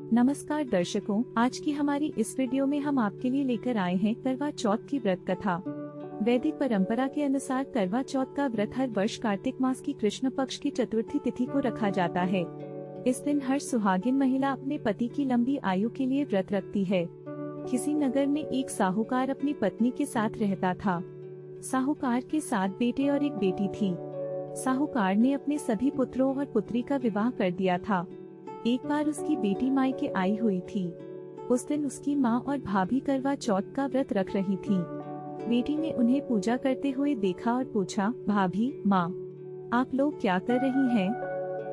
नमस्कार दर्शकों, आज की हमारी इस वीडियो में हम आपके लिए लेकर आए हैं करवा चौथ की व्रत कथा। वैदिक परंपरा के अनुसार करवा चौथ का व्रत हर वर्ष कार्तिक मास की कृष्ण पक्ष की चतुर्थी तिथि को रखा जाता है। इस दिन हर सुहागिन महिला अपने पति की लंबी आयु के लिए व्रत रखती है। किसी नगर में एक साहूकार अपनी पत्नी के साथ रहता था। साहूकार के 7 बेटे और एक बेटी थी। साहूकार ने अपने सभी पुत्रों और पुत्री का विवाह कर दिया था। एक बार उसकी बेटी मायके आई हुई थी। उस दिन उसकी माँ और भाभी करवा चौथ का व्रत रख रही थी। बेटी ने उन्हें पूजा करते हुए देखा और पूछा, भाभी माँ, आप लोग क्या कर रही हैं?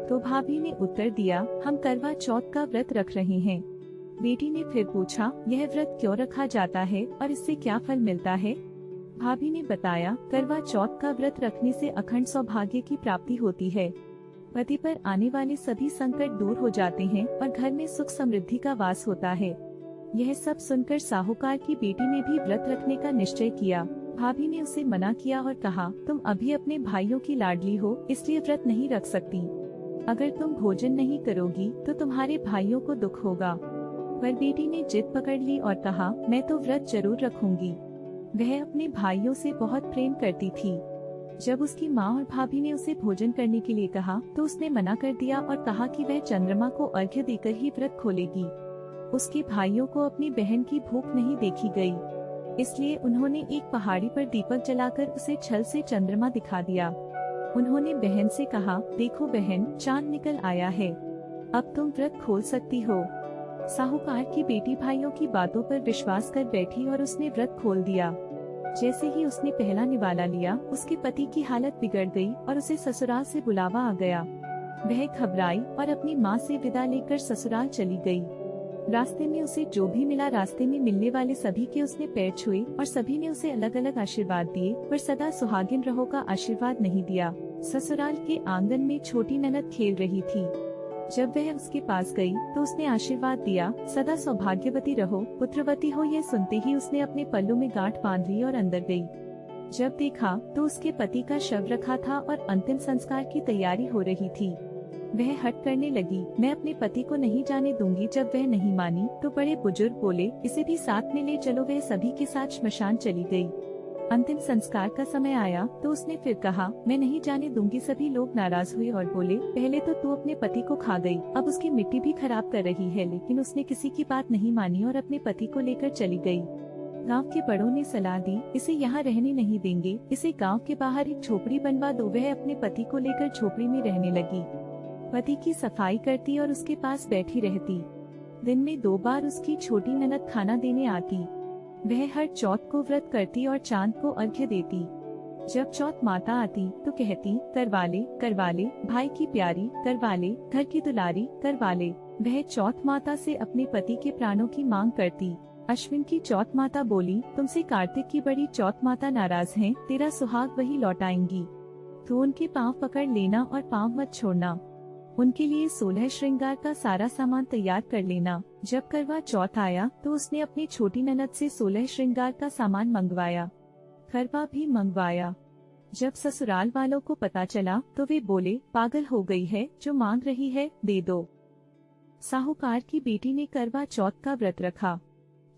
तो भाभी ने उत्तर दिया, हम करवा चौथ का व्रत रख रहे हैं। बेटी ने फिर पूछा, यह व्रत क्यों रखा जाता है और इससे क्या फल मिलता है? भाभी ने बताया, करवा चौथ का व्रत रखने से अखंड सौभाग्य की प्राप्ति होती है। पति पर आने वाले सभी संकट दूर हो जाते हैं और घर में सुख समृद्धि का वास होता है। यह सब सुनकर साहूकार की बेटी ने भी व्रत रखने का निश्चय किया। भाभी ने उसे मना किया और कहा, तुम अभी अपने भाइयों की लाडली हो, इसलिए व्रत नहीं रख सकती। अगर तुम भोजन नहीं करोगी तो तुम्हारे भाइयों को दुख होगा। पर बेटी ने जिद पकड़ ली और कहा, मैं तो व्रत जरूर रखूंगी। वह अपने भाइयों से बहुत प्रेम करती थी। जब उसकी माँ और भाभी ने उसे भोजन करने के लिए कहा तो उसने मना कर दिया और कहा कि वह चंद्रमा को अर्घ्य देकर ही व्रत खोलेगी। उसके भाइयों को अपनी बहन की भूख नहीं देखी गई, इसलिए उन्होंने एक पहाड़ी पर दीपक जलाकर उसे छल से चंद्रमा दिखा दिया। उन्होंने बहन से कहा, देखो बहन, चांद निकल आया है, अब तुम व्रत खोल सकती हो। साहूकार की बेटी भाइयों की बातों पर विश्वास कर बैठी और उसने व्रत खोल दिया। जैसे ही उसने पहला निवाला लिया, उसके पति की हालत बिगड़ गई और उसे ससुराल से बुलावा आ गया। वह घबराई और अपनी माँ से विदा लेकर ससुराल चली गई। रास्ते में उसे जो भी मिला, रास्ते में मिलने वाले सभी के उसने पैर छुए और सभी ने उसे अलग अलग आशीर्वाद दिए, पर सदा सुहागिन रहो का आशीर्वाद नहीं दिया। ससुराल के आंगन में छोटी ननद खेल रही थी। जब वह उसके पास गई तो उसने आशीर्वाद दिया, सदा सौभाग्यवती रहो, पुत्रवती हो। यह सुनते ही उसने अपने पल्लू में गांठ बांध ली और अंदर गई। जब देखा तो उसके पति का शव रखा था और अंतिम संस्कार की तैयारी हो रही थी। वह हट करने लगी, मैं अपने पति को नहीं जाने दूंगी। जब वह नहीं मानी तो बड़े बुजुर्ग बोले, इसे भी साथ में ले चलो। वह सभी के साथ श्मशान चली गई। अंतिम संस्कार का समय आया तो उसने फिर कहा, मैं नहीं जाने दूंगी। सभी लोग नाराज हुए और बोले, पहले तो तू अपने पति को खा गई, अब उसकी मिट्टी भी खराब कर रही है। लेकिन उसने किसी की बात नहीं मानी और अपने पति को लेकर चली गई। गांव के बड़ों ने सलाह दी, इसे यहाँ रहने नहीं देंगे, इसे गांव के बाहर एक झोपड़ी बनवा दो। वह अपने पति को लेकर झोपड़ी में रहने लगी। पति की सफाई करती और उसके पास बैठी रहती। दिन में 2 बार उसकी छोटी ननद खाना देने आती। वह हर चौथ को व्रत करती और चांद को अर्घ्य देती। जब चौथ माता आती तो कहती, करवाले करवाले, भाई की प्यारी करवाले, घर की दुलारी करवाले। वह चौथ माता से अपने पति के प्राणों की मांग करती। अश्विन की चौथ माता बोली, तुमसे कार्तिक की बड़ी चौथ माता नाराज हैं, तेरा सुहाग वही लौटाएंगी, तो उनके पाँव पकड़ लेना और पाँव मत छोड़ना। उनके लिए 16 श्रृंगार का सारा सामान तैयार कर लेना। जब करवा चौथ आया तो उसने अपनी छोटी ननद से 16 श्रृंगार का सामान मंगवाया, खरवा भी मंगवाया। जब ससुराल वालों को पता चला तो वे बोले, पागल हो गई है, जो मांग रही है दे दो। साहूकार की बेटी ने करवा चौथ का व्रत रखा।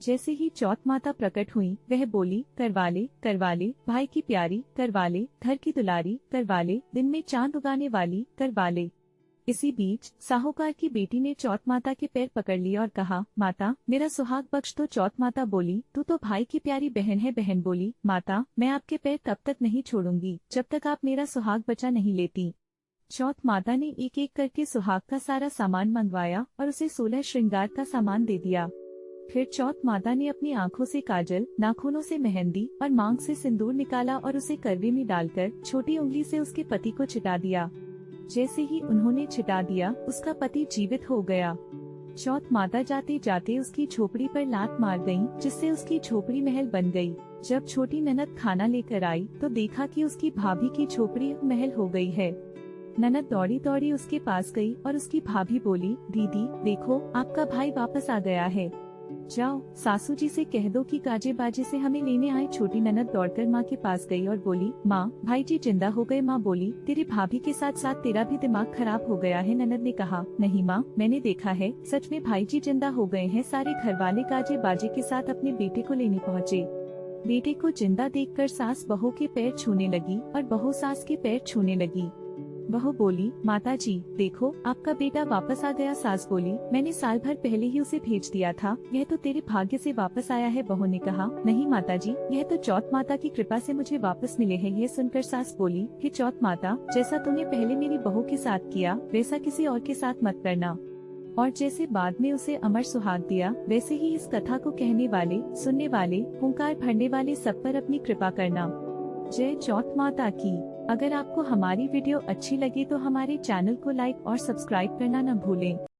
जैसे ही चौथ माता प्रकट हुई, वह बोली, करवाले करवाले, भाई की प्यारी करवाले, घर की दुलारी करवाले, दिन में चांद उगाने वाली करवाले। इसी बीच साहूकार की बेटी ने चौथ माता के पैर पकड़ लिए और कहा, माता मेरा सुहाग बख्श। तो चौथ माता बोली, तू तो भाई की प्यारी बहन है। बहन बोली, माता मैं आपके पैर तब तक नहीं छोड़ूंगी जब तक आप मेरा सुहाग बचा नहीं लेती। चौथ माता ने एक एक करके सुहाग का सारा सामान मंगवाया और उसे 16 श्रृंगार का सामान दे दिया। फिर चौथ माता ने अपनी आँखों से काजल, नाखूनों से मेहंदी और मांग से सिंदूर निकाला और उसे करवे में डालकर छोटी उंगली से उसके पति को छिटा दिया। जैसे ही उन्होंने छिटा दिया, उसका पति जीवित हो गया। चौथ माता जाते जाते उसकी झोपड़ी पर लात मार गयी, जिससे उसकी झोपड़ी महल बन गई। जब छोटी ननद खाना लेकर आई तो देखा कि उसकी भाभी की झोपड़ी महल हो गई है। ननद दौड़ी दौड़ी उसके पास गई और उसकी भाभी बोली, दीदी देखो, आपका भाई वापस आ गया है। जाओ सासू जी से कह दो कि काजे बाजे से हमें लेने आए। छोटी ननद दौड़कर माँ के पास गई और बोली, माँ भाई जी जिंदा हो गए। माँ बोली, तेरे भाभी के साथ साथ तेरा भी दिमाग खराब हो गया है। ननद ने कहा, नहीं माँ, मैंने देखा है, सच में भाई जी जिंदा हो गए हैं। सारे घर वाले काजे बाजे के साथ अपने बेटे को लेने पहुँचे। बेटे को जिंदा देखकर सास बहू के पैर छूने लगी और बहू सास के पैर छूने लगी। बहू बोली, माता जी देखो आपका बेटा वापस आ गया। सास बोली, मैंने साल भर पहले ही उसे भेज दिया था, यह तो तेरे भाग्य से वापस आया है। बहू ने कहा, नहीं माता जी, यह तो चौथ माता की कृपा से मुझे वापस मिले हैं। यह सुनकर सास बोली, कि चौथ माता, जैसा तूने पहले मेरी बहू के साथ किया वैसा किसी और के साथ मत करना, और जैसे बाद में उसे अमर सुहाग दिया वैसे ही इस कथा को कहने वाले, सुनने वाले, हुंकार भरने वाले सब पर अपनी कृपा करना। जय चौथ माता की। अगर आपको हमारी वीडियो अच्छी लगे तो हमारे चैनल को लाइक और सब्सक्राइब करना न भूलें।